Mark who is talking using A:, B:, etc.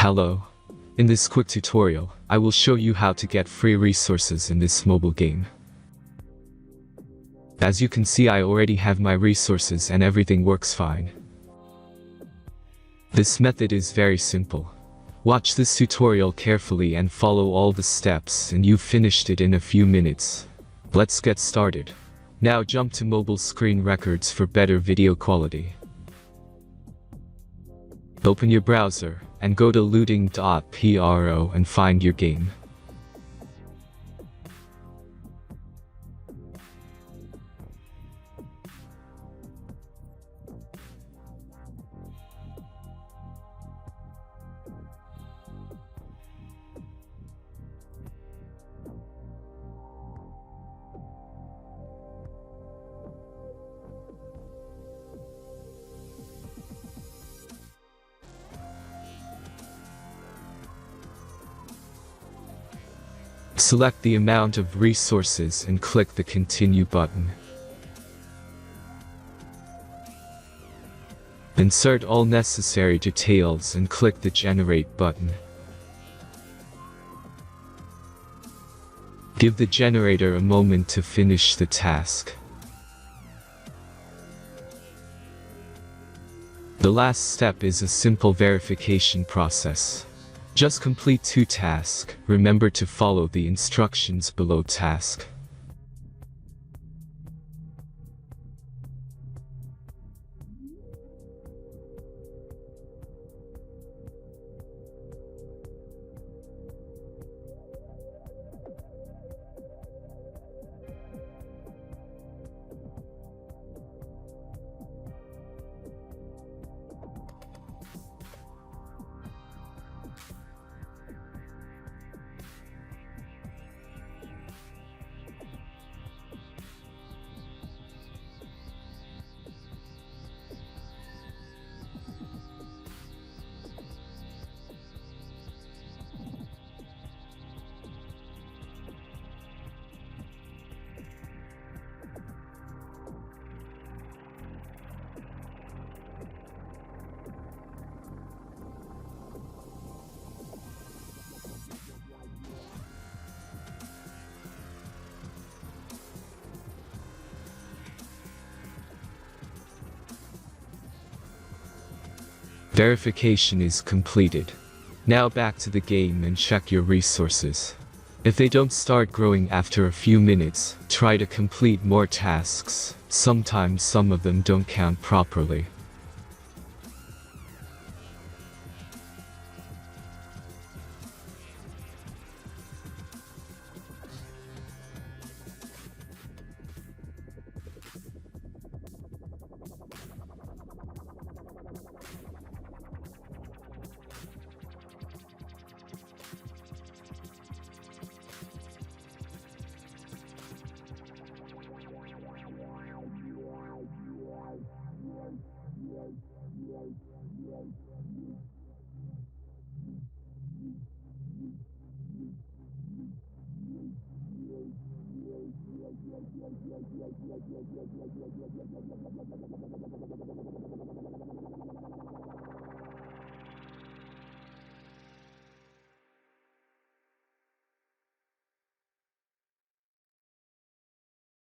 A: Hello. In this quick tutorial, I will show you how to get free resources in this mobile game. As you can see, I already have my resources and everything works fine. This method is very simple. Watch this tutorial carefully and follow all the steps and you've finished it in a few minutes. Let's get started. Now jump to mobile screen records for better video quality. Open your browser and go to looting.pro and find your game. Select the amount of resources and click the Continue button. Insert all necessary details and click the Generate button. Give the generator a moment to finish the task. The last step is a simple verification process. Just complete 2 tasks. Remember to follow the instructions below task. Verification is completed. Now back to the game and check your resources. If they don't start growing after a few minutes, try to complete more tasks. Sometimes some of them don't count properly.